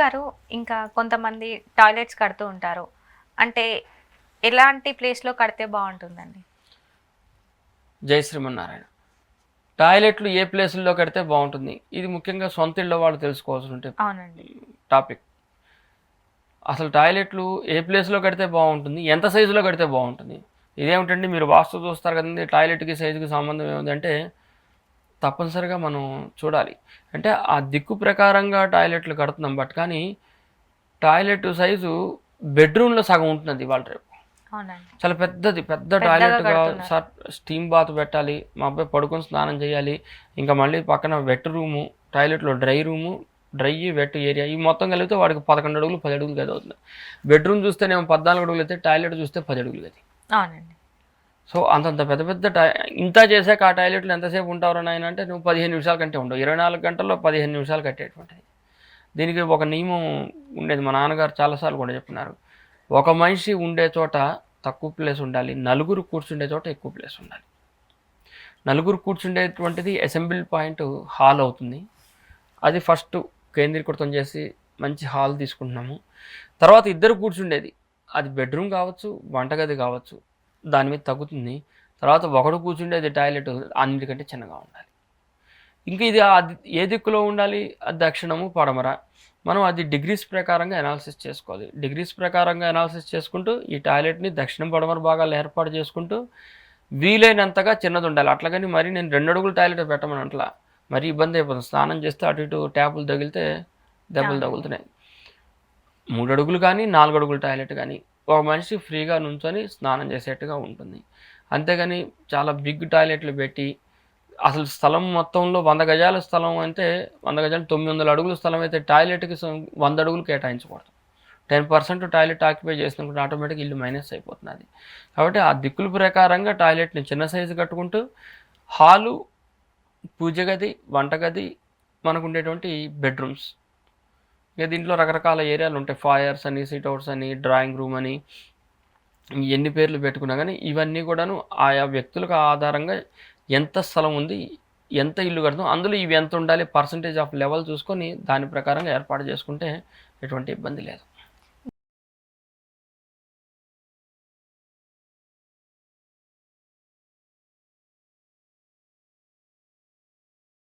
గురువుగారు ఇంకా కొంతమంది టాయిలెట్స్ కడుతూ ఉంటారు. అంటే ఎలాంటి ప్లేస్‌లో కడితే బావుంటుందండి? జై శ్రీమన్నారాయణ. టాయిలెట్లు ఏ ప్లేసుల్లో కడితే బాగుంటుంది? ఇది ముఖ్యంగా సొంత ఇళ్ళ వాళ్ళు తెలుసుకోవాల్సిన అవునండి. టాపిక్. అసలు టాయిలెట్లు ఏ ప్లేస్లో కడితే బాగుంటుంది, ఎంత సైజులో కడితే బాగుంటుంది? ఇదేమిటండి మీరు వాస్తు చూస్తారు కదండి, టాయిలెట్కి సైజుకి సంబంధం ఏముందంటే తప్పనిసరిగా మనం చూడాలి. అంటే ఆ దిక్కు ప్రకారంగా టాయిలెట్లు కడుతున్నాం, బట్ కానీ టాయిలెట్ సైజు బెడ్రూమ్లో సగం ఉంటున్నది ఇవాళ రేపు. అవునండి. చాలా పెద్ద పెద్దగా టాయిలెట్గా కడుతున్నారు. సార్. స్టీమ్ బాత్ పెట్టాలి, మా అబ్బాయి పడుకొని స్నానం చేయాలి, ఇంకా మళ్ళీ పక్కన వెట్ రూము, టాయిలెట్లో dry room, dry wet area, ఇవి మొత్తం కలిగితే వాడికి 11 అడుగులు 10 అడుగులు గది అవుతుంది. బెడ్రూమ్ చూస్తేనేమో 14 అడుగులు అయితే, టాయిలెట్ చూస్తే 10 అడుగులు గది. అవునండి. సో అంతంత పెద్ద ఇంత చేసాక ఆ టాయిలెట్లు ఎంతసేపు ఉంటారు నాయన అంటే, నువ్వు 15 నిమిషాల కంటే ఉండవు. 24 గంటల్లో 15 నిమిషాలు కట్టేటువంటిది. దీనికి ఒక నియమం ఉండేది, మా నాన్నగారు చాలాసార్లు కూడా చెప్పినారు. ఒక మనిషి ఉండే చోట తక్కువ ప్లేస్ ఉండాలి, నలుగురు కూర్చుండే చోట ఎక్కువ ప్లేస్ ఉండాలి. నలుగురు కూర్చుండేటువంటిది అసెంబ్లీ పాయింట్ హాల్ అవుతుంది. అది ఫస్ట్ కేంద్రీకృతం చేసి మంచి హాల్ తీసుకుంటున్నాము. తర్వాత ఇద్దరు కూర్చుండేది, అది బెడ్రూమ్ కావచ్చు, వంటగది కావచ్చు, దాని మీద తగ్గుతుంది. తర్వాత ఒకడు కూర్చుండేది టాయిలెట్ అన్నిటికంటే చిన్నగా ఉండాలి. ఇంకా ఇది అది ఏ దిక్కులో ఉండాలి? అది దక్షిణము, పడమర. మనం అది డిగ్రీస్ ప్రకారంగా అనాలిసిస్ చేసుకోవాలి. డిగ్రీస్ ప్రకారంగా అనాలిసిస్ చేసుకుంటూ ఈ టాయిలెట్ని దక్షిణం, పడమర భాగాలు ఏర్పాటు చేసుకుంటూ వీలైనంతగా చిన్నది ఉండాలి. అట్లాగని మరి నేను 2 అడుగుల టాయిలెట్ పెట్టమని అట్లా మరీ ఇబ్బంది అయిపోతుంది. స్నానం చేస్తే అటు ఇటు ట్యాపులు తగిలితే దెబ్బలు అవునండి. తగులుతున్నాయి. 3 అడుగులు కానీ 4 అడుగుల టాయిలెట్ కానీ ఒక మనిషి ఫ్రీగా నుంచొని స్నానం చేసేట్టుగా ఉంటుంది. అంతేగాని చాలా బిగ్ టాయిలెట్లు పెట్టి అసలు స్థలం మొత్తంలో 100 గజాల స్థలం అంటే 100 గజాలు 900 అడుగుల స్థలం అయితే టాయిలెట్కి 100 అడుగులు కేటాయించకూడదు. 10% టాయిలెట్ ఆక్యుపై చేసినప్పుడు ఆటోమేటిక్గా ఇల్లు మైనస్ అయిపోతున్నది. కాబట్టి ఆ దిక్కుల ప్రకారంగా టాయిలెట్ని చిన్న సైజు కట్టుకుంటూ హాలు, పూజ గది, వంటగది, మనకు ఉండేటువంటి బెడ్రూమ్స్, ఇక దీంట్లో రకరకాల ఏరియాలు ఉంటాయి. ఫాయర్స్ అని, సిట్అవుట్స్ అని, డ్రాయింగ్ రూమ్ అని, ఎన్ని పేర్లు పెట్టుకున్నా కానీ ఇవన్నీ కూడాను ఆయా వ్యక్తులకు ఆధారంగా ఎంత స్థలం ఉంది, ఎంత ఇల్లు కడతాం, అందులో ఇవి ఎంత ఉండాలి, పర్సంటేజ్ ఆఫ్ లెవెల్ చూసుకొని దాని ప్రకారంగా ఏర్పాటు చేసుకుంటే ఎటువంటి ఇబ్బంది లేదు.